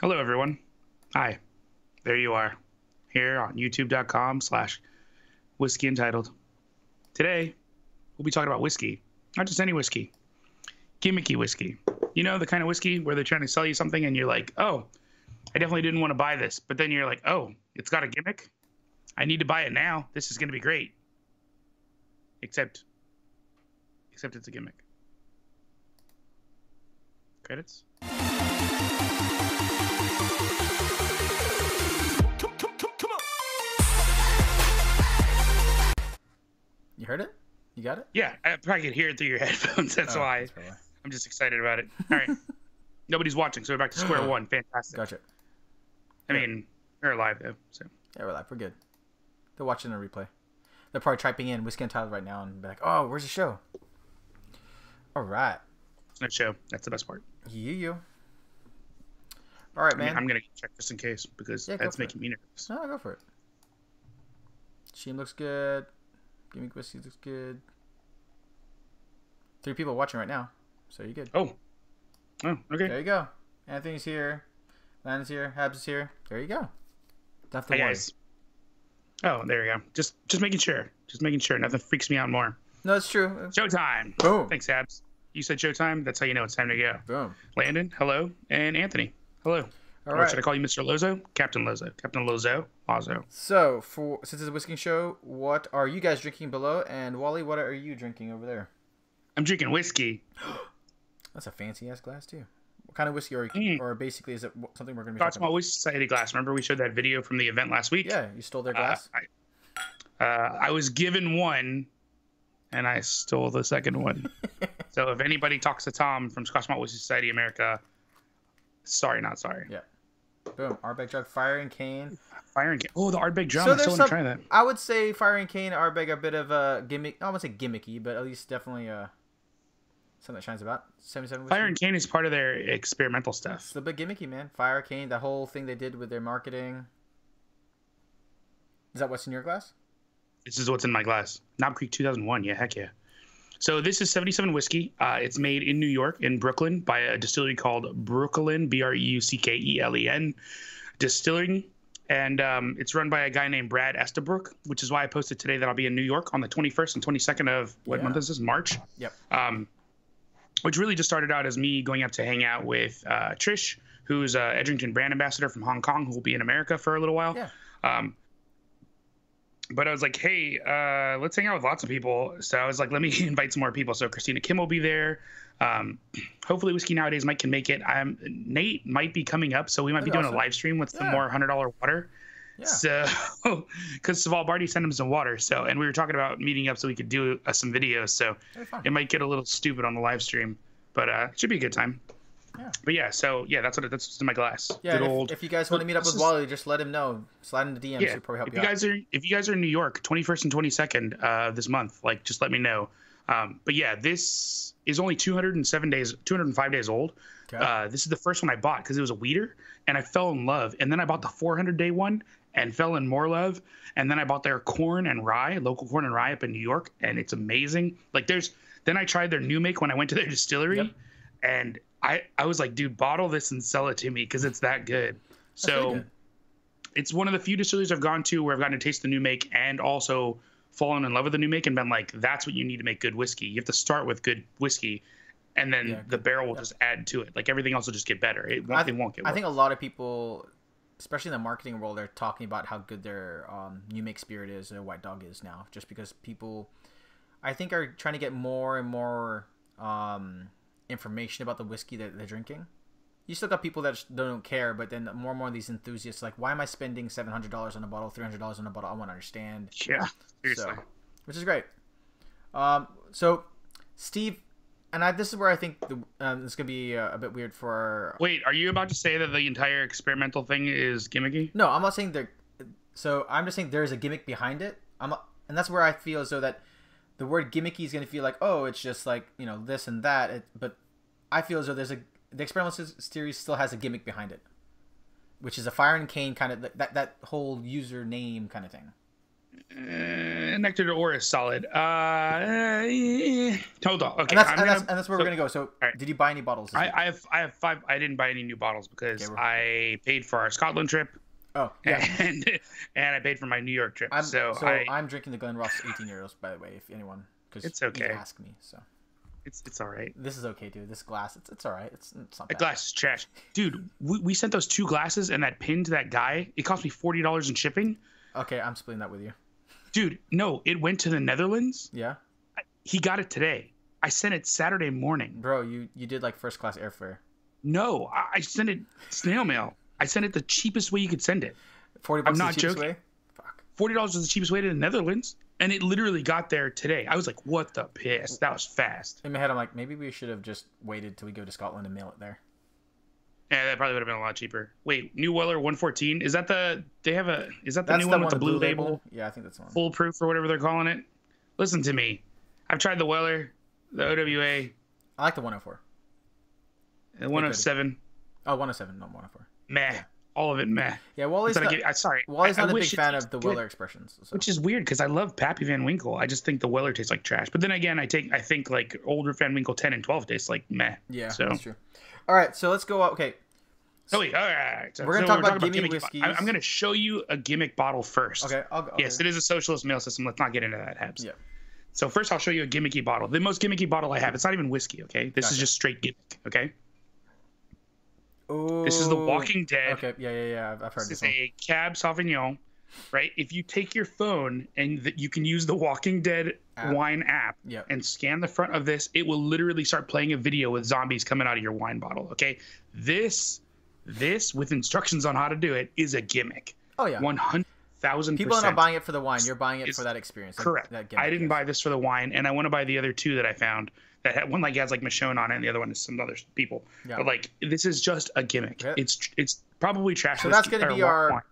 Hello, everyone. Hi. There you are, here on youtube.com/whiskey Untitled. Today, we'll be talking about whiskey. Not just any whiskey. Gimmicky whiskey. You know, the kind of whiskey where they're trying to sell you something and you're like, oh, I definitely didn't want to buy this. But then you're like, oh, it's got a gimmick? I need to buy it now. This is going to be great. Except it's a gimmick. Credits? You heard it? You got it? Yeah, I probably could hear it through your headphones. That's why I'm just excited about it. All right. Nobody's watching, so we're back to square one. Fantastic. Gotcha. I mean, we're live, though. So. Yeah, we're live. We're good. They're watching a replay. They're probably typing in Whiskey Untitled right now and be like, oh, where's the show? All right. It's no show. That's the best part. You. All right, man. I'm going to check just in case because that's making me nervous. No, go for it. Sheen looks good. Gimmicky Whiskey looks good. 3 people watching right now, so you're good. Oh, okay. There you go. Anthony's here. Landon's here. Habs is here. There you go. Don't have to worry. Guys. Oh, there you go. Just making sure. Just making sure. Nothing freaks me out more. No, it's true. Showtime. Boom. Thanks, Habs. You said showtime. That's how you know it's time to go. Boom. Landon, hello. And Anthony, hello. All right. Should I call you Mr. Lozo? Captain Lozo. Captain Lozo. Lozo. So, since it's a whiskey show, what are you guys drinking below? And Wally, what are you drinking over there? I'm drinking whiskey. That's a fancy-ass glass, too. What kind of whiskey are you, or basically is it something we're going to be Scotch talking Malt about? Whiskey Society glass. Remember we showed that video from the event last week? Yeah, you stole their glass? I was given one, and I stole the second one. So if anybody talks to Tom from Scotch Malt Whiskey Society America, sorry, not sorry. Yeah. Boom. Ardbeg Jug, Fire and Cane. Fire and Cane. Oh, the Ardbeg drum. So I still want to try that. I would say Fire and Cane, Ardbeg are a bit of a gimmick. I wouldn't say gimmicky, but at least definitely something that shines about. 77 whiskey. Fire and Cane is part of their experimental stuff. It's a bit gimmicky, man. Fire, Cane, that whole thing they did with their marketing. Is that what's in your glass? This is what's in my glass. Knob Creek 2001. Yeah, heck yeah. So this is 77 whiskey. It's made in New York, in Brooklyn, by a distillery called Brooklyn, Bruckelen Distilling. And it's run by a guy named Brad Estabrook, which is why I posted today that I'll be in New York on the 21st and 22nd of, what month is this? March? Yep. Which really just started out as me going up to hang out with Trish, who's an Edrington brand ambassador from Hong Kong, who will be in America for a little while. Yeah. But I was like, hey, let's hang out with lots of people. So I was like, let me invite some more people. So Christina Kim will be there. Hopefully Whiskey Nowadays Mike can make it. Nate might be coming up, so we might be doing a live stream with some more $100 water. Yeah. So, because Saval Barty sent him some water. So, and we were talking about meeting up so we could do some videos. So it might get a little stupid on the live stream, but it should be a good time. Yeah. But yeah, so yeah, that's what's in my glass. Yeah, if you guys want to meet up with Wally, just let him know. Slide in the DMs. Yeah, he'll probably help if you out. If you guys are in New York, 21st and 22nd this month, like just let me know. But yeah, this is only 205 days old. Okay. This is the first one I bought because it was a weeder, and I fell in love. And then I bought the 400-day one and fell in more love. And then I bought their corn and rye, local corn and rye up in New York, and it's amazing. Like then I tried their new make when I went to their distillery, and I was like, dude, bottle this and sell it to me because it's that good. So it's one of the few distilleries I've gone to where I've gotten to taste the new make and also fallen in love with the new make and been like, that's what you need to make good whiskey. You have to start with good whiskey, and then the barrel will just add to it. Like everything else will just get better. It won't get worse. I think a lot of people, especially in the marketing world, are talking about how good their new make spirit is, their white dog is now, just because people, I think, are trying to get more and more information about the whiskey that they're drinking. You still got people that just don't care, but then more and more of these enthusiasts, like, why am I spending $700 on a bottle, $300 on a bottle? I want to understand. Yeah, seriously. So, which is great. So, Steve, and this is where I think this is gonna be a bit weird for our... Wait, are you about to say that the entire experimental thing is gimmicky? No, I'm not saying there. So I'm just saying there's a gimmick behind it. And that's where I feel as though that the word gimmicky is gonna feel like, oh, it's just like, you know, this and that. But I feel as though the experimental series still has a gimmick behind it, which is a Fire and Cane kind of that whole user name kind of thing. Nectar to ore is solid. Hold on. Okay, And that's where we're gonna go. So, right. did you buy any bottles? I have 5. I didn't buy any new bottles because I paid for our Scotland trip. Oh, yeah. And I paid for my New York trip. I'm drinking the Glen Ross 18 euros, by the way, if anyone, because it's okay. You ask me, so it's all right. This is okay, dude. This glass, it's all right. It's not bad. The glass is trash, dude. We sent those 2 glasses and that pin to that guy. It cost me $40 in shipping. Okay, I'm splitting that with you. Dude, no, it went to the Netherlands. Yeah. He got it today. I sent it Saturday morning. Bro, you did like first class airfare. No, I sent it snail mail. I sent it the cheapest way you could send it. $40 I'm not the cheapest joking. Way? Fuck. $40 was the cheapest way to the Netherlands, and it literally got there today. I was like, what the piss? That was fast. In my head, I'm like, maybe we should have just waited till we go to Scotland and mail it there. Yeah, that probably would have been a lot cheaper. Wait, New Weller 114? Is that the That's new one with the blue label? Yeah, I think that's the one. Foolproof or whatever they're calling it. Listen to me. I've tried the Weller, the OWA. I like the 104. The 107. Oh, 107, not 104. Meh. Yeah. All of it meh. Yeah, Wally's not a big fan of the Weller expressions. So. Which is weird because I love Pappy Van Winkle. I just think the Weller tastes like trash. But then again, I think like older Van Winkle 10 and 12 tastes like meh. Yeah, so. That's true. All right, so let's go. Okay. So, all right. So, we're going to talk about gimmick whiskeys. I'm going to show you a gimmick bottle first. Okay. Yes, it is a socialist mail system. Let's not get into that, Habs. Yeah. So first I'll show you a gimmicky bottle. The most gimmicky bottle I have. It's not even whiskey, okay? This is just straight gimmick, okay? Ooh. This is the Walking Dead. Okay, yeah. I've heard this. This is a Cab Sauvignon, right? If you take your phone and you can use the Walking Dead wine app and scan the front of this, it will literally start playing a video with zombies coming out of your wine bottle, okay? This with instructions on how to do it is a gimmick. Oh yeah. 100,000%. People are not buying it for the wine. You're buying it for that experience. Correct. I didn't buy this for the wine, and I want to buy the other 2 that I found. That one has like Michonne on it, and the other one is some other people. Yeah. But like this is just a gimmick. Yeah. It's probably trash. So that's going to be our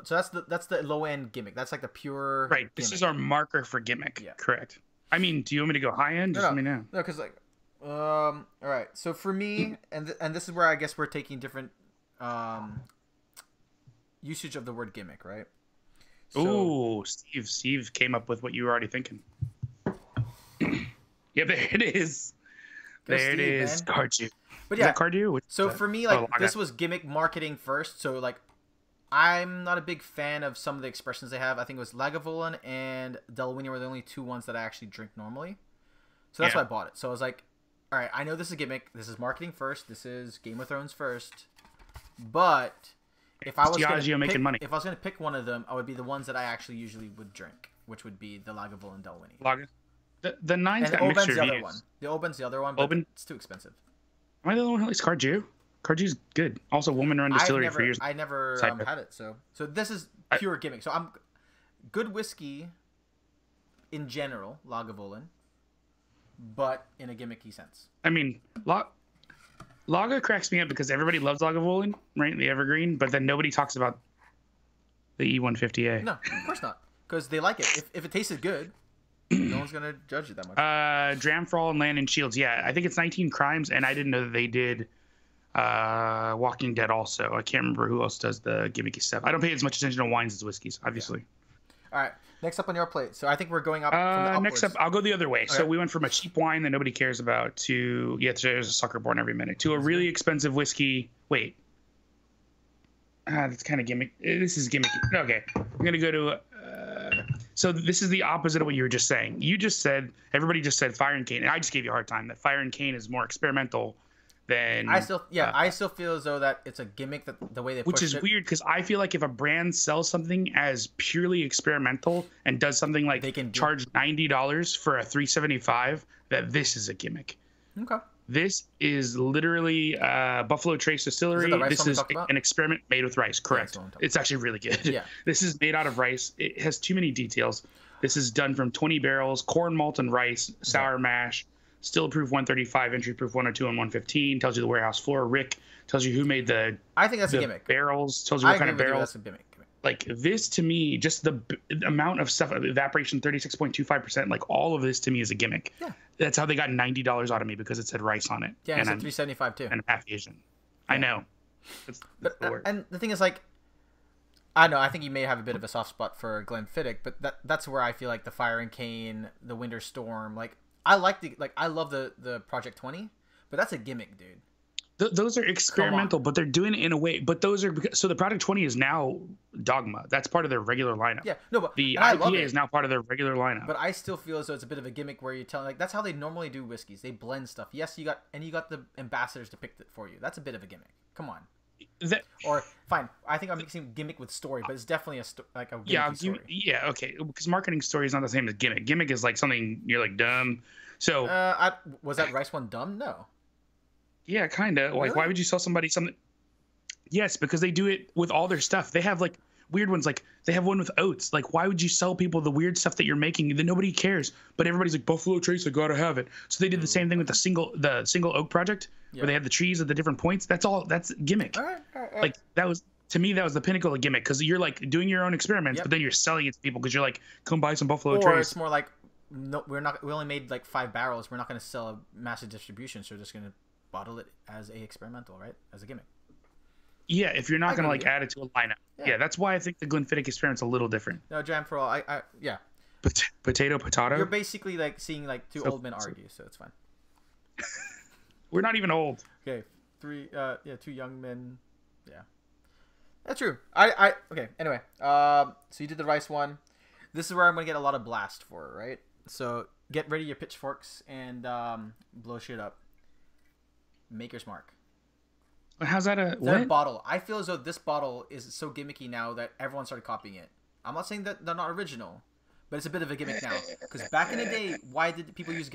so that's the low end gimmick. That's like the pure. Right. This gimmick. Is our marker for gimmick. Yeah. Correct. I mean, do you want me to go high end? Just let me know. No, because like, all right. So for me, and this is where I guess we're taking different usage of the word gimmick, right? So, ooh, Steve came up with what you were already thinking. Yeah, there it is. There it is. Cardew. But yeah, is that Cardew? So for me, like this was gimmick marketing first. So like, I'm not a big fan of some of the expressions they have. I think it was Lagavulin and Delawini were the only 2 ones that I actually drink normally. So that's why I bought it. So I was like, all right, I know this is a gimmick. This is marketing first. This is Game of Thrones first. But if I was going to pick one of them, I would be the ones that I actually usually would drink, which would be the Lagavulin and Delawini. The 9's got mixed reviews. The Oban's the other one, but it's too expensive. Am I the only one who likes Cardew? Cardew's good. Also, woman-run distillery for years. I never had it, so this is pure gimmick. So I'm good whiskey in general, Lagavulin, but in a gimmicky sense. I mean, Lager cracks me up because everybody loves Lagavulin, right? The Evergreen, but then nobody talks about the E150A. No, of course not, because they like it. If it tasted good. No one's gonna judge you that much. Dramfall and Land and Shields. Yeah, I think it's 19 Crimes, and I didn't know that they did Walking Dead also. I can't remember who else does the gimmicky stuff. I don't pay as much attention to wines as whiskeys, obviously. Yeah. All right, next up on your plate. So I think we're going up. From next up, I'll go the other way. Okay. So we went from a cheap wine that nobody cares about to there's a sucker born every minute to a really expensive whiskey. Wait, that's kind of gimmick. This is gimmicky. Okay, I'm gonna go to. So this is the opposite of what you were just saying. You just said, everybody just said Fire and Cane, and I just gave you a hard time that Fire and Cane is more experimental than... I still feel as though that it's a gimmick, that the way they push it. Which is weird, because I feel like if a brand sells something as purely experimental and does something like they can charge $90 for a 375, that this is a gimmick. Okay. This is literally Buffalo Trace Distillery. This is an experiment made with rice. Correct. Yeah, it's actually really good. Yeah. This is made out of rice. It has too many details. This is done from 20 barrels, corn, malt, and rice, sour mash, still proof 135, entry proof 102 and 115. Tells you the warehouse floor. Rick tells you who made the. I think that's a gimmick. Barrels. Tells you what kind of barrels. That's a gimmick. Like this to me, just the amount of stuff, evaporation 36.25%, like all of this to me is a gimmick. Yeah. That's how they got $90 out of me, because it said rice on it. Yeah, and it's $375 too. And I'm half Asian. Yeah. I know. And the thing is, like, I know. I think you may have a bit of a soft spot for Glenfiddich, but that's where I feel like the Fire and Cane, the Winter Storm, like I love the Project 20, but that's a gimmick, dude. Those are experimental, but they're doing it in a way. But those are so the Project 20 is now Dogma. That's part of their regular lineup. Yeah, no, but the IPA is now part of their regular lineup. But I still feel as though it's a bit of a gimmick where you tell like that's how they normally do whiskeys. They blend stuff. Yes, you got the ambassadors to pick it for you. That's a bit of a gimmick. Come on. Or fine, I think I'm mixing gimmick with story, but it's definitely a story. Yeah, okay. Because marketing story is not the same as gimmick. Gimmick is like something you're like dumb. So was that rice one dumb? No. Yeah, kind of. Like, why would you sell somebody something? Yes, because they do it with all their stuff. They have like weird ones. Like they have one with oats. Like, why would you sell people the weird stuff that you're making that nobody cares? But everybody's like Buffalo Trace. I gotta have it. So they did the same thing with the single oak project, where they had the trees at the different points. That's all. That's gimmick. All right. Like that was to me that was the pinnacle of gimmick because you're like doing your own experiments, but then you're selling it to people because you're like, come buy some Buffalo Trace. Or it's more like, no, we only made like 5 barrels. We're not going to sell a massive distribution, so we're just going to bottle it as a experimental, right? As a gimmick. Yeah, if you're not going to like add it to a lineup. Yeah, that's why I think the Glenfiddich experiment's a little different. No, Jam for all. Yeah. Potato. You're basically like seeing like two old men argue, so it's fine. We're not even old. Okay, 2 young men. Yeah, that's true. Okay. Anyway, so you did the rice one. This is where I'm gonna get a lot of blast for, right? So get ready your pitchforks and blow shit up. Maker's Mark. How's that a bottle? I feel as though this bottle is so gimmicky now that everyone started copying it. I'm not saying that they're not original, but it's a bit of a gimmick now. Because back in the day, why did people use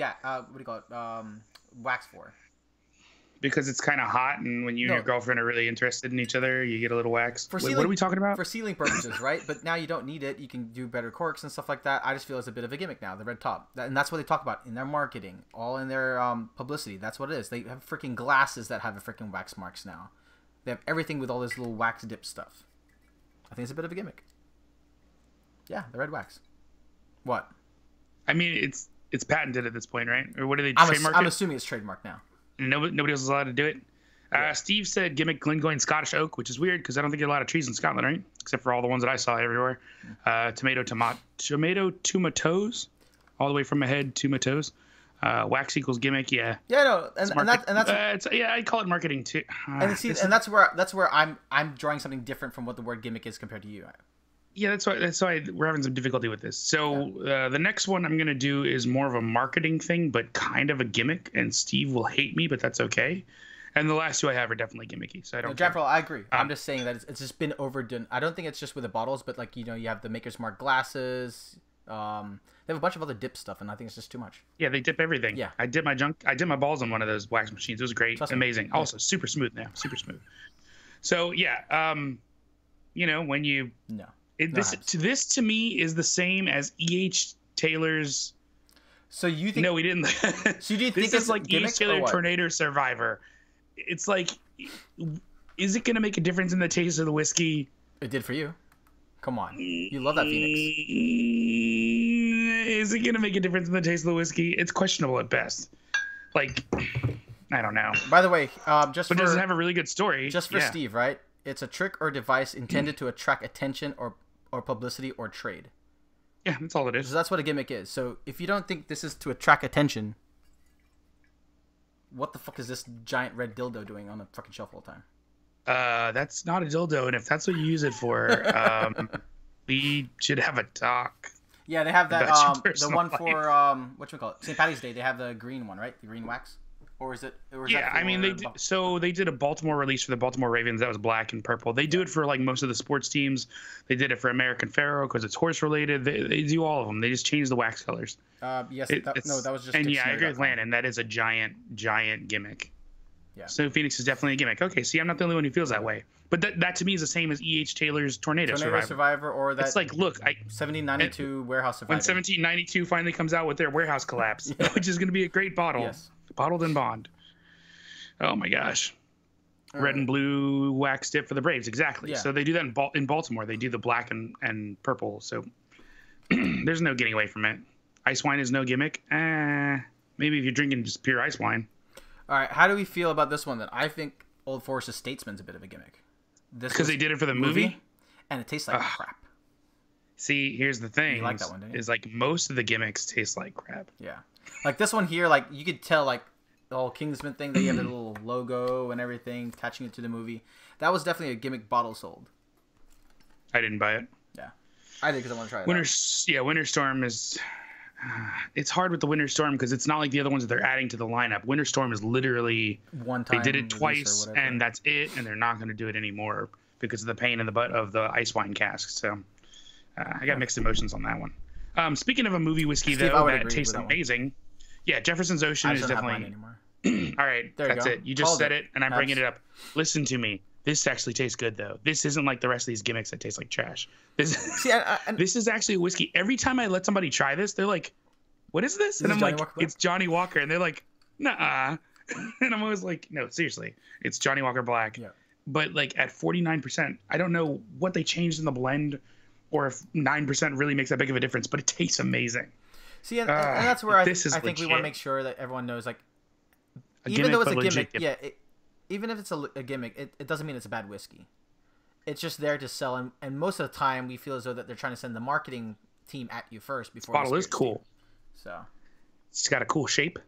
wax for? Because it's kind of hot, and when you and your girlfriend are really interested in each other, you get a little wax. Wait, what are we talking about? For sealing purposes, right? But now you don't need it. You can do better corks and stuff like that. I just feel it's a bit of a gimmick now, the red top. And that's what they talk about in their marketing, all in their publicity. That's what it is. They have freaking glasses that have the freaking wax marks now. They have everything with all this little wax dip stuff. I think it's a bit of a gimmick. Yeah, the red wax. What? I mean, it's patented at this point, right? Or what do they trademark it? I'm assuming it's trademarked now. Nobody else is allowed to do it. Steve said gimmick Glengoyne Scottish oak, which is weird because I don't think there are a lot of trees in Scotland, right? Except for all the ones that I saw everywhere. Tomato tomatoes, all the way from my head to my toes. Wax equals gimmick, yeah. Yeah, no, and that's I call it marketing too. And that's where I'm drawing something different from what the word gimmick is compared to you. Yeah, that's why we're having some difficulty with this. So the next one I'm gonna do is more of a marketing thing, but kind of a gimmick. And Steve will hate me, but that's okay. And the last two I have are definitely gimmicky, so I don't. No, I agree. I'm just saying that it's just been overdone. I don't think it's just with the bottles, but like you have the Maker's Mark glasses. They have a bunch of other dip stuff, and I think it's just too much. Yeah, they dip everything. Yeah, I dip my balls on one of those wax machines. It was great, amazing. Also, super smooth now, super smooth. So yeah, when you this to me is the same as E.H. Taylor's. So you think? No, we didn't. So you think this is like E.H. Taylor Tornado Survivor. It's like, is it gonna make a difference in the taste of the whiskey? It did for you. Come on, you love that Phoenix. Is it gonna make a difference in the taste of the whiskey? It's questionable at best. Like, I don't know. By the way, does it have a really good story? Just for Steve, right? It's a trick or device intended to attract attention or publicity or trade. Yeah, that's all it is. So that's what a gimmick is. So if you don't think this is to attract attention, what the fuck is this giant red dildo doing on the fucking shelf all the time? That's not a dildo, and if that's what you use it for, we should have a talk. Yeah, they have that the one for whatchamacallit, St. Patty's Day. They have the green one, right? The green wax. Or is it? I mean, they did a Baltimore release for the Baltimore Ravens that was black and purple. They do it for like most of the sports teams. They did it for American Pharoah because it's horse related. They do all of them. They just change the wax colors. Yes, that was just. And I agree with Landon. That is a giant gimmick. Yeah. So Phoenix is definitely a gimmick. Okay, see, I'm not the only one who feels that way. But that to me is the same as E.H. Taylor's Tornado Survivor. Or that. It's like, look, 1792 Warehouse Survivor. When 1792 finally comes out with their warehouse collapse, which is going to be a great bottle. Yes. Bottled in bond. Oh my gosh. Red and blue wax dip for the Braves. Exactly. Yeah. So they do that in Baltimore. They do the black and purple. So there's no getting away from it. Ice wine is no gimmick. Maybe if you're drinking just pure ice wine. All right. How do we feel about this one then? I think Old Forester Statesman's a bit of a gimmick. Because they did it for the movie? and it tastes like crap. See, here's the thing. You like that one, didn't you? Is like most of the gimmicks taste like crap. Yeah. Like this one here, like you could tell, like the whole Kingsman thing, they have a little logo and everything, attaching it to the movie. That was definitely a gimmick bottle sold. I didn't buy it. Yeah. I did because I want to try it Winter Storm is... it's hard with the Winter Storm because it's not like the other ones that they're adding to the lineup. Winter Storm is literally... one time. They did it twice, and that's it, and they're not going to do it anymore because of the pain in the butt of the ice wine casks. So I got mixed emotions on that one. Speaking of a movie whiskey, Steve, though, that tastes amazing. Yeah, Jefferson's Ocean is definitely... All right, that's it. You just said it, and I'm bringing it up. Listen to me. This actually tastes good, though. This isn't like the rest of these gimmicks that taste like trash. This is actually a whiskey. Every time I let somebody try this, they're like, what is this? And I'm like, it's Johnny Walker. And they're like, nah. And I'm always like, no, seriously. It's Johnny Walker Black. Yeah. But like at 49%, I don't know what they changed in the blend or if 9% really makes that big of a difference, but it tastes amazing. See, and that's where I think we want to make sure that everyone knows, like, even though it's a gimmick, even if it's a gimmick, it doesn't mean it's a bad whiskey. It's just there to sell, and most of the time we feel as though that they're trying to send the marketing team at you first before. This bottle is cool. So it's got a cool shape.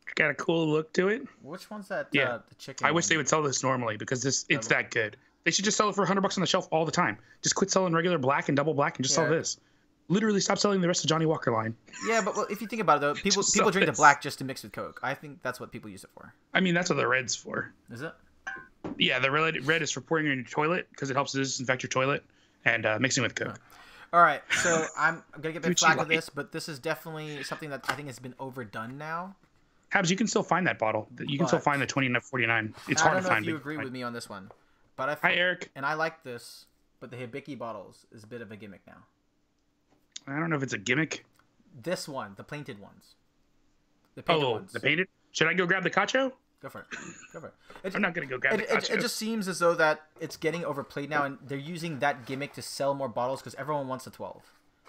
It's got a cool look to it. Which one's that? Yeah, the chicken. I wish they would sell this normally because it's that good. They should just sell it for $100 on the shelf all the time. Just quit selling regular black and double black and just sell this. Literally stop selling the rest of Johnny Walker line. Yeah, but if you think about it, though, people drink the black just to mix with Coke. I think that's what people use it for. I mean, that's what the red's for. Is it? Yeah, the red is for pouring in your toilet because it helps to disinfect your toilet and mixing with Coke. All right, so I'm gonna get back flack with this, but this is definitely something that I think has been overdone now. Habs, you can still find that bottle. You can still find the 2049. It's hard to find. I don't know if you agree with me on this one, but hi Eric. And I like this, but the Hibiki bottles is a bit of a gimmick now. I don't know if it's a gimmick. This one, the painted ones. The painted ones. The painted? Should I go grab the cacho? Go for it. I'm not going to go grab the cacho. It just seems as though that it's getting overplayed now, and they're using that gimmick to sell more bottles because everyone wants a 12.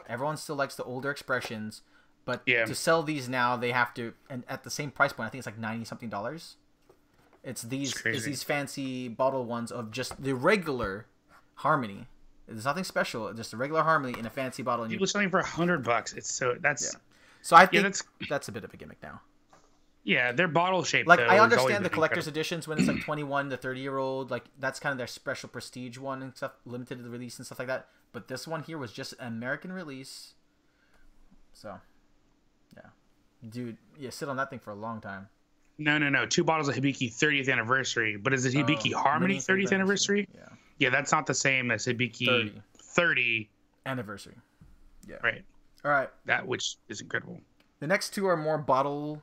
Everyone still likes the older expressions, but to sell these now, they have to, and at the same price point, I think it's like $90-something. It's these fancy bottle ones of just the regular Harmony. There's nothing special, just a regular Harmony in a fancy bottle. And people selling for $100. It's so So I think that's a bit of a gimmick now. Yeah, their bottle shape. Like I understand the collector's editions when it's like 21 to 30-year-old, like that's kind of their special prestige one and stuff, limited release and stuff like that. But this one here was just an American release. So, yeah, dude, sit on that thing for a long time. No. 2 bottles of Hibiki 30th anniversary, but is it Hibiki Harmony 30th anniversary? Yeah. Yeah, that's not the same as Hibiki 30 anniversary. Yeah. Right. All right. That which is incredible. The next 2 are more bottle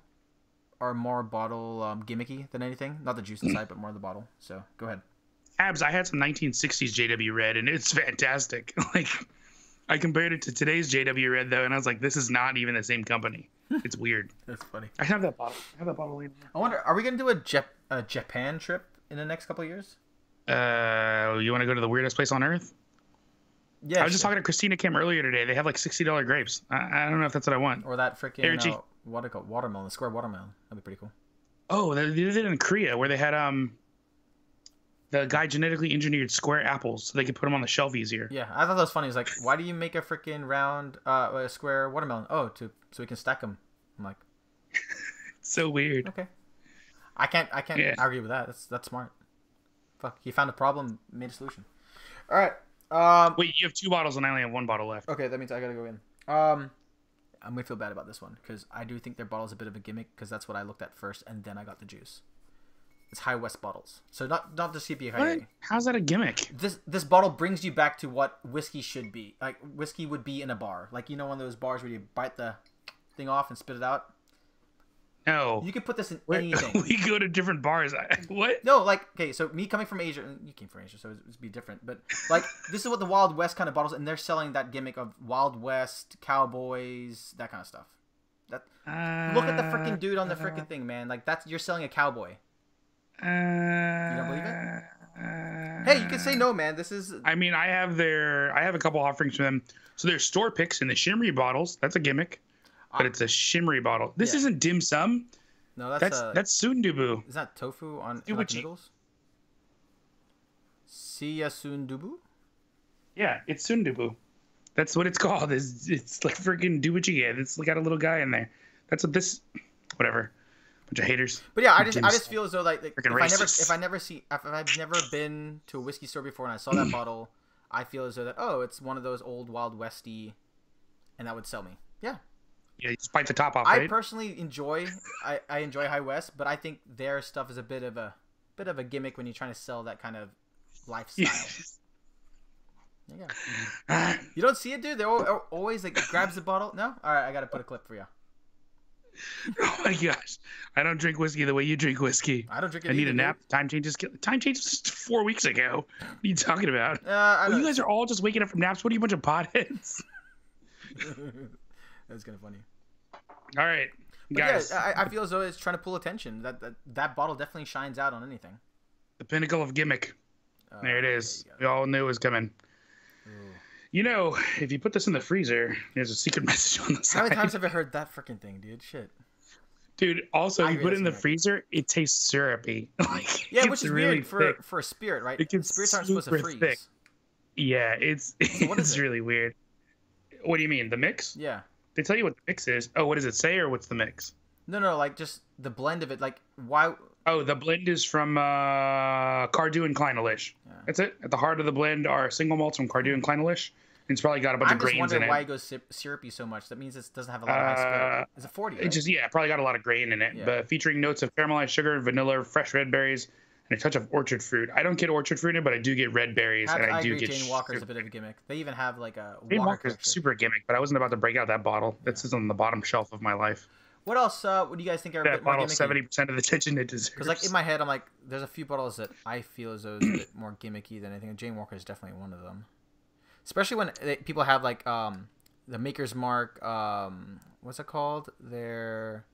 gimmicky than anything. Not the juice inside, but more the bottle. So go ahead. Abs, I had some 1960s JW Red, and it's fantastic. Like, I compared it to today's JW Red though, and I was like, this is not even the same company. It's weird. That's funny. I have that bottle. Later. I wonder, are we gonna do a Japan trip in the next couple of years? You want to go to the weirdest place on earth? Yeah. I was just talking to Christina Kim earlier today. They have like $60 grapes. I don't know if that's what I want. Or that freaking what do you call it? Watermelon, the square watermelon. That'd be pretty cool. Oh, they did it in Korea where they had the guy genetically engineered square apples so they could put them on the shelf easier. Yeah, I thought that was funny. It's like, why do you make a freaking round square watermelon? Oh, so we can stack them. I'm like, it's so weird. Okay, I can't argue with that. That's smart. Fuck, he found a problem, made a solution. All right. Wait, you have 2 bottles and I only have 1 bottle left. Okay, that means I gotta go in. I'm gonna feel bad about this one because I do think their bottle's a bit of a gimmick because that's what I looked at first and then I got the juice. It's High West bottles, so not the CPA. What? How's that a gimmick? This bottle brings you back to what whiskey should be. Like whiskey would be in a bar, like one of those bars where you bite the thing off and spit it out. No. You could put this in anything. We go to different bars. What? No, like, okay, so me coming from Asia, you came from Asia, so it'd be different. But, like, this is what the Wild West kind of bottles, and they're selling that gimmick of Wild West, cowboys, that kind of stuff. Look at the freaking dude on the freaking thing, man. Like, you're selling a cowboy. You don't believe it? Hey, you can say no, man. This is... I mean, I have a couple offerings from them. So there's store picks in the shimmery bottles. That's a gimmick. But it's a shimmery bottle. This isn't dim sum. No, that's sundubu. Is that tofu on noodles? Siya sundubu? Yeah, it's Sundubu. That's what it's called. It's like freaking do what you get. It's got a little guy in there. That's what this. Whatever. Bunch of haters. But yeah, I just feel as though like if racist. if I've never been to a whiskey store before and I saw that bottle, I feel as though that it's one of those old Wild Westy, and that would sell me. Yeah. Yeah, you just bite the top off. I right? personally enjoy I enjoy High West, but I think their stuff is a bit of a gimmick when you're trying to sell that kind of lifestyle. Yeah. You don't see it, dude? They're always like grabs the bottle. No? All right, I got to put a clip for you. Oh my gosh. I don't drink whiskey the way you drink whiskey. I don't drink it I need either, a nap. dude. Time changes 4 weeks ago. What are you talking about? You guys are all just waking up from naps. What are you, a bunch of potheads? That's kind of funny. All right, but guys. Yeah, I feel as though it's trying to pull attention. That bottle definitely shines out on anything. The pinnacle of gimmick. There it is. We all knew it was coming. Ooh. You know, if you put this in the freezer, there's a secret message on the side. How many times have I heard that freaking thing, dude? Shit. Dude, also, if you put it in the freezer, it tastes syrupy. Yeah, which is really weird for a spirit, right? Spirits aren't supposed to freeze. Thick. Yeah, it's really weird. What do you mean, the mix? Yeah. They tell you what the mix is. Oh, what does it say, or what's the mix? No, like just the blend of it. Like, why? Oh, the blend is from Cardew and Kleinelish. Yeah. That's it. At the heart of the blend are single malts from Cardew and Kleinelish. It's probably got a bunch of grains in it. I'm just wondering why it goes syrupy so much. That means it doesn't have a lot of high spirit. It's a 40, right? It probably got a lot of grain in it. Yeah. But featuring notes of caramelized sugar, vanilla, fresh red berries, and a touch of orchard fruit. I don't get orchard fruit in it, but I do get red berries, and I do agree, get. Jane Walker's a bit of a gimmick. They even have like a. Jane Walker's super gimmick, but I wasn't about to break out that bottle. That sits on the bottom shelf of my life. What else? What do you guys think are a bit more gimmicky? 70% of the attention it deserves. Because like in my head, I'm like, there's a few bottles that I feel as though is a bit more gimmicky than anything. Jane Walker is definitely one of them. Especially when people have like the Maker's Mark. What's it called? Their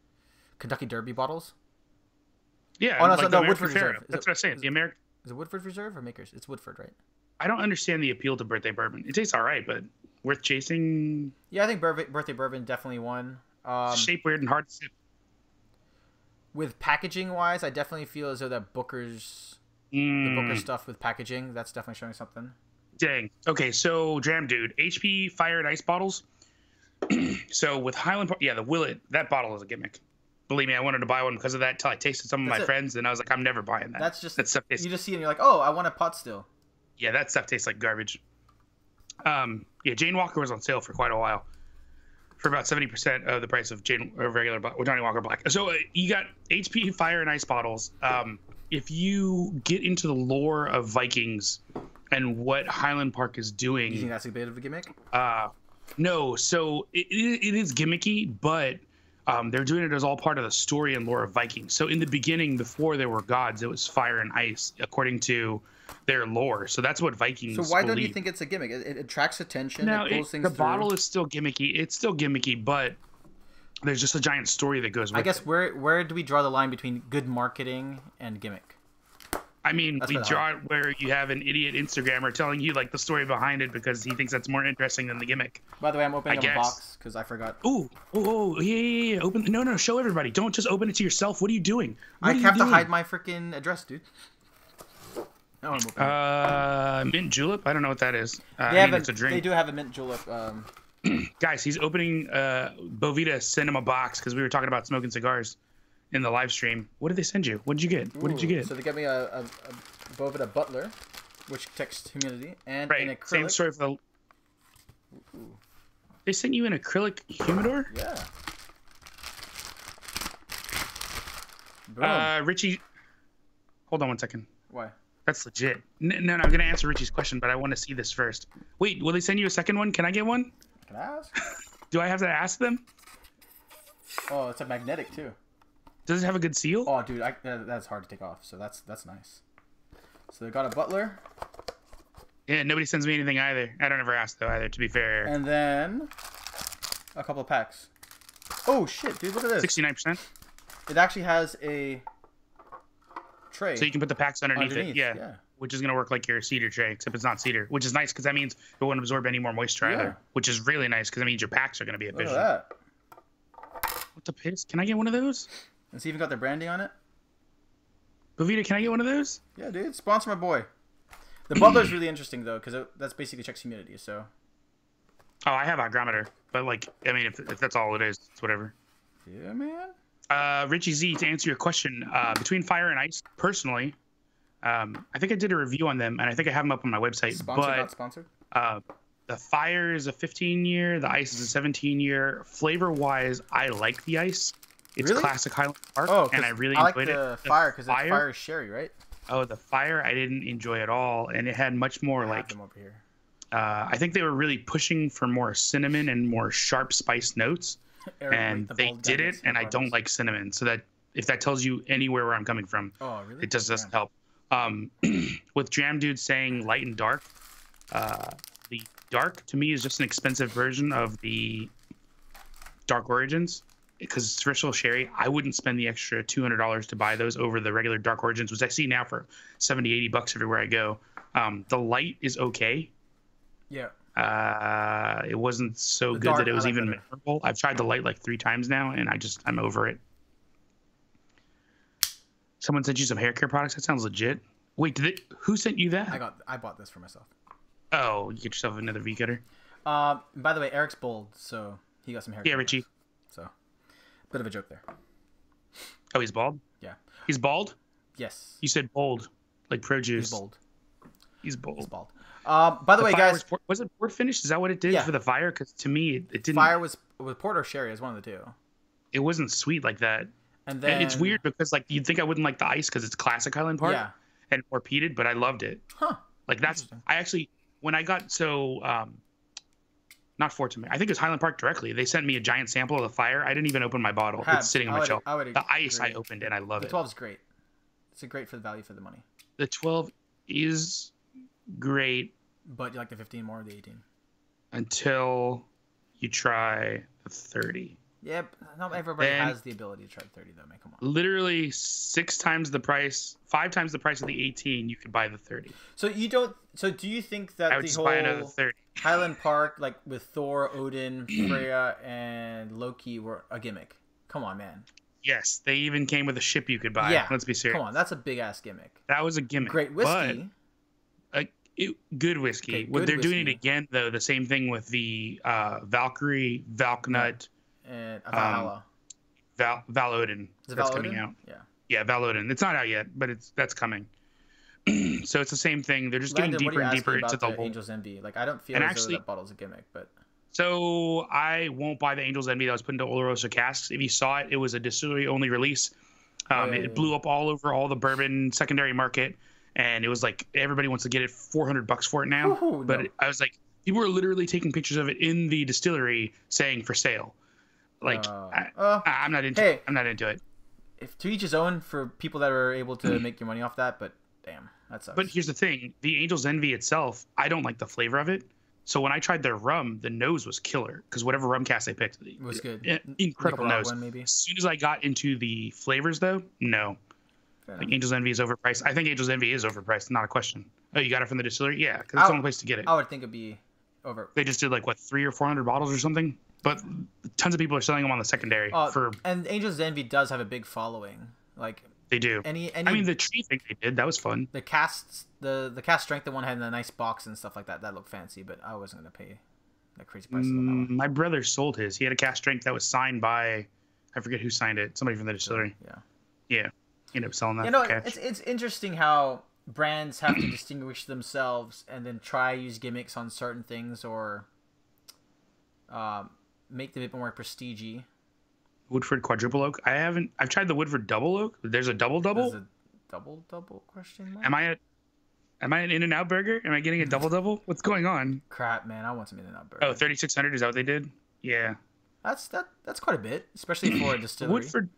Kentucky Derby bottles. Yeah. Oh no, like no, Woodford Reserve. That's what I'm saying. Is it Woodford Reserve or Maker's? It's Woodford, right? I don't understand the appeal to birthday bourbon. It tastes all right, but worth chasing. Yeah, I think birthday bourbon definitely won. Shape weird and hard to sip. With packaging wise, I definitely feel as though that the Booker stuff with packaging, that's definitely showing something. Dang. Okay, so Dram Dude, HP Fire and Ice bottles. So with Highland Park, the Willet, that bottle is a gimmick. Believe me, I wanted to buy one because of that until I tasted some of my friends, and I was like, I'm never buying that. That's just that stuff you just see it and you're like, oh, I want a pot still. Yeah, that stuff tastes like garbage. Jane Walker was on sale for quite a while, for about 70% of the price of regular Johnny Walker Black. So you got HP Fire and Ice bottles. If you get into the lore of Vikings and what Highland Park is doing, you think that's a bit of a gimmick? No. So it is gimmicky, but they're doing it as all part of the story and lore of Vikings. So in the beginning, before there were gods, it was fire and ice, according to their lore. So that's what Vikings So why believe. don't you think it's a gimmick? It attracts attention. No, it pulls things the through. bottle is still gimmicky. It's still gimmicky, but there's just a giant story that goes with it. I guess where do we draw the line between good marketing and gimmick? I mean, we draw it where you have an idiot Instagrammer telling you like the story behind it because he thinks that's more interesting than the gimmick. By the way, I'm opening up a box because I forgot. Yeah. Open. No, show everybody. Don't just open it to yourself. What are you doing? I have to hide my freaking address, dude. No, I'm opening mint julep. I don't know what that is. It's a drink. They do have a mint julep. Guys, he's opening Bovita Cinema box because we were talking about smoking cigars in the live stream. What did they send you? What did you get? What did you get? So they got me a Bovita Butler, which detects humidity, and an acrylic. Same story for the. They sent you an acrylic humidor? Yeah. Boom. Richie, hold on one second. Why? That's legit. No, I'm gonna answer Richie's question, but I want to see this first. Wait, will they send you a second one? Can I get one? Can I ask? Do I have to ask them? Oh, it's a magnetic too. Does it have a good seal? Oh, dude, that's hard to take off. So that's nice. So they got a Butler. Yeah, nobody sends me anything either. I don't ever ask though either. To be fair. And then a couple of packs. Oh shit, dude! Look at this. 69%. It actually has a tray. So you can put the packs underneath it. Yeah. Which is gonna work like your cedar tray, except it's not cedar, which is nice because that means it won't absorb any more moisture either. Which is really nice because that means your packs are gonna be efficient. Look at that. What the piss? Can I get one of those? It's even got their branding on it. Bovita, can I get one of those? Yeah, dude. Sponsor my boy. The bubbler's really interesting though, because that's basically checks humidity. So. Oh, I have a hygrometer, but like, I mean, if that's all it is, it's whatever. Yeah, man. Richie Z, to answer your question, between fire and ice, personally, I think I did a review on them, and I think I have them up on my website. Sponsored, not sponsored? The fire is a 15-year, the ice is a 17-year. Flavor-wise, I like the ice. It's really? classic Highland Park, and I really enjoyed it. The fire because fire is sherry, right? Oh, the fire I didn't enjoy at all, and it had much more I like. have them over here. I think they were really pushing for more cinnamon and more sharp spice notes, and they did it. And I don't like cinnamon, so that if that tells you anywhere where I'm coming from, oh really? It just doesn't help. With Jam Dude saying light and dark, the dark to me is just an expensive version of the Dark Origins. Because it's Crystal Sherry, I wouldn't spend the extra $200 to buy those over the regular Dark Origins, which I see now for $70-$80 everywhere I go. The light is okay. Yeah. It wasn't so good that it was even memorable. I've tried the light like 3 times now, and I'm over it. Someone sent you some hair care products. That sounds legit. Wait, who sent you that? I bought this for myself. Oh, you get yourself another V cutter. By the way, Eric's bald, so he got some hair. Yeah, Richie. So. Bit of a joke there. Oh, he's bald? Yeah. He's bald? Yes. You said bold, like pro juice. He's bold. He's bold. He's bald. By the way, guys. Was it port finish? Is that what it did for the fire? Because to me, it didn't. Fire was with port or sherry. It was one of the two. It wasn't sweet like that. And then. And it's weird because like you'd think I wouldn't like the ice because it's classic Highland Park. Yeah. And more peated, but I loved it. Huh. Like that's. I actually, when I got not Fortune, I think it was Highland Park directly. They sent me a giant sample of the fire. I didn't even open my bottle. It's sitting on my shelf. The ice I opened and I love it. The 12 is great. It's a great for the value for the money. The 12 is great. But you like the 15 more or the 18? Until you try the 30. Yep. Not everybody has the ability to try the 30 though, man. Come on. Literally 5 times the price of the 18, you could buy the 30. So do you think that I would the just whole buy another 30. Highland Park, like with Thor, Odin, Freya, and Loki were a gimmick? Come on, man. Yes, they even came with a ship you could buy. Yeah. Let's be serious. Come on, that's a big ass gimmick. That was a gimmick. Great whiskey. Good whiskey. Okay, They're doing it again though. The same thing with the Valkyrie, Valknut, and Valhalla. Val Odin. That's coming out. Yeah, Val Odin. It's not out yet, but that's coming. So it's the same thing. They're just getting deeper and deeper into the whole Angel's Envy. Like I don't feel as though that bottle's a gimmick, but. So I won't buy the Angel's Envy that was put into Oloroso casks. If you saw it, it was a distillery only release. It blew up all over all the bourbon secondary market, and it was like everybody wants to get it $400 for it now. I was like, people were literally taking pictures of it in the distillery saying for sale. Like I'm not into it. I'm not into it. If to each his own for people that are able to make your money off that, but damn, that sucks. But here's the thing: the Angel's Envy itself, I don't like the flavor of it. So when I tried their rum, the nose was killer because whatever rum cask I picked, it was good. Incredible nose. Maybe. As soon as I got into the flavors, though, no. Like Angel's Envy is overpriced. I think Angel's Envy is overpriced. Not a question. Oh, you got it from the distillery? Yeah, because it's the only place to get it. I would think it'd be over. They just did like what 300 or 400 bottles or something. But tons of people are selling them on the secondary and Angel's Envy does have a big following. Like they do. I mean, the tree thing they did, that was fun. The cast strength the one had in a nice box and stuff like that. That looked fancy, but I wasn't gonna pay that crazy price. My brother sold his. He had a cast strength that was signed by, I forget who signed it. Somebody from the distillery. Yeah. He ended up selling that. You know, it's interesting how brands have to distinguish themselves and then try use gimmicks on certain things or make them a bit more prestige-y. Woodford Quadruple Oak. I've tried the Woodford Double Oak. There's a double? There's a double question mark? Am I an In-N-Out burger? Am I getting a double? What's going on? Crap, man. I want some In-N-Out burger. Oh, 3,600 is that what they did? Yeah. That's quite a bit, especially for a distillery. Woodford.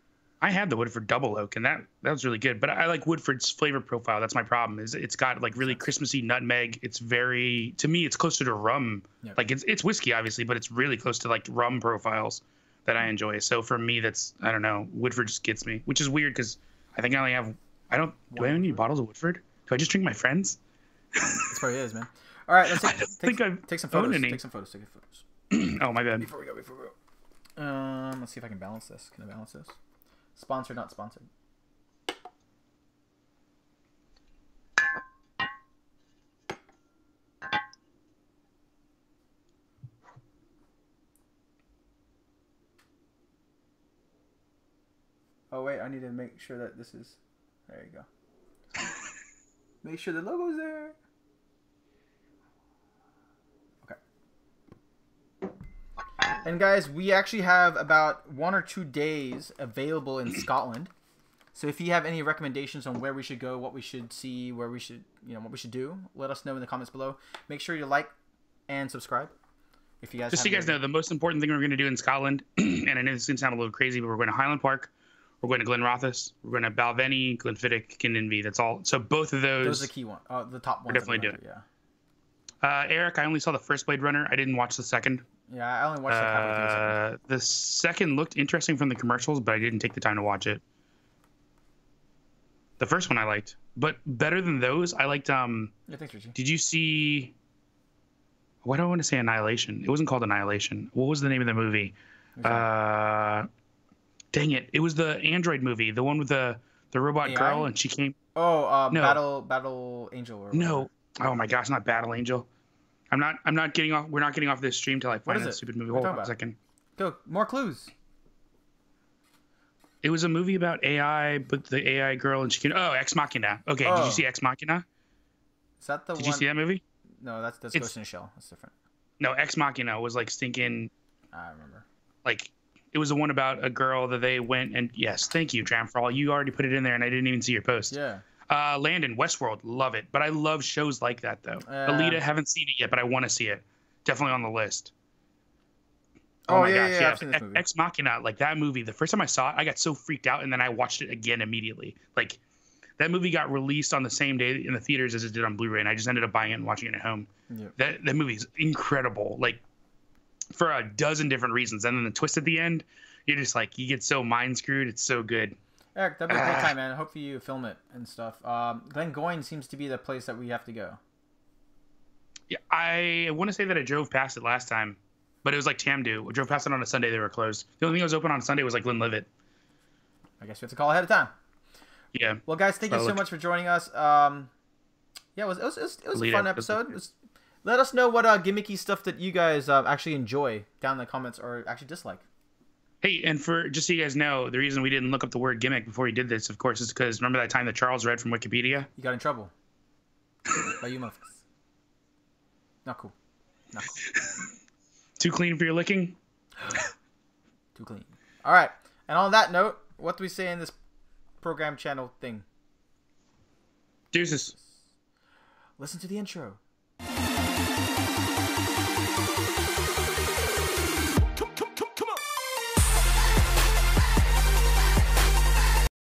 I had the Woodford Double Oak, and that was really good. But I like Woodford's flavor profile. That's my problem. Is it's got like really Christmassy nutmeg. It's very, to me, it's closer to rum. Yep. Like it's whiskey obviously, but it's really close to like rum profiles that I enjoy. So for me, that's, I don't know. Woodford just gets me, which is weird because I think I only have. Do I have any bottles of Woodford? Do I just drink my friends? That's what it is, man. All right, let's take some photos. Take some photos. Oh my bad. Before we go. Let's see if I can balance this. Can I balance this? Sponsored, not sponsored. Oh wait, I need to make sure that this is. There you go. Make sure the logo's there. Okay. And guys, we actually have about 1 or 2 days available in Scotland. So if you have any recommendations on where we should go, what we should see, where we should, what we should do, let us know in the comments below. Make sure you like and subscribe. If you guys just so you guys know, the most important thing we're going to do in Scotland, and I know this is going to sound a little crazy, but we're going to Highland Park, we're going to Glenrothes, we're going to Balvenie, Glenfiddich, Kinninvie. That's all. So both of those. Those are the key ones. The top ones. We're definitely doing. Yeah. Eric, I only saw the first Blade Runner. I didn't watch the second. Yeah, I only watched like halfway through the second. The second looked interesting from the commercials, but I didn't take the time to watch it. The first one I liked, but better than those, I liked. Yeah, thanks, Richie. Did you see? Why do I want to say Annihilation? It wasn't called Annihilation. What was the name of the movie? Dang it! It was the Android movie, the one with the robot AI? girl, and she came. Oh, no. Battle Angel. Or no. Oh my gosh, not Battle Angel. I'm not getting off. We're not getting off this stream till I find that stupid movie. Hold on a second. Go. More clues. It was a movie about AI, but the AI girl and she can. Oh, Ex Machina. Okay, Did you see Ex Machina? Is that the one? Did you see that movie? No, that's Ghost in a Shell. That's different. No, Ex Machina was like stinking. I remember. Like, it was the one about a girl that they went and yes, thank you, Tram, for all you already put it in there, and I didn't even see your post. Yeah. Landon, Westworld, love it, but I love shows like that though. Alita, haven't seen it yet, but I want to see it. Definitely on the list. Oh my gosh, yeah. I've seen this movie. Ex Machina, like that movie. The first time I saw it, I got so freaked out, and then I watched it again immediately. Like, that movie got released on the same day in the theaters as it did on Blu-ray, and I just ended up buying it and watching it at home. Yep. That movie is incredible, like for a dozen different reasons. And then the twist at the end, you're just like, you get so mind screwed. It's so good. Eric, that'd be a great time, man. Hopefully you film it and stuff. Glengoyne seems to be the place that we have to go. Yeah, I want to say that I drove past it last time, but it was like Tamdu. I drove past it on a Sunday. They were closed. The only thing that was open on Sunday was like Glenlivet. I guess we have to call ahead of time. Yeah. Well, guys, thank you so much for joining us. Yeah, it was a fun episode. Let us know what gimmicky stuff that you guys actually enjoy down in the comments or actually dislike. Hey, and for just so you guys know, the reason we didn't look up the word gimmick before we did this, of course, is because remember that time that Charles read from Wikipedia? You got in trouble. By you motherfuckers. Not cool. Not cool. Too clean for your licking? Too clean. All right. And on that note, what do we say in this program channel thing? Deuces. Listen to the intro.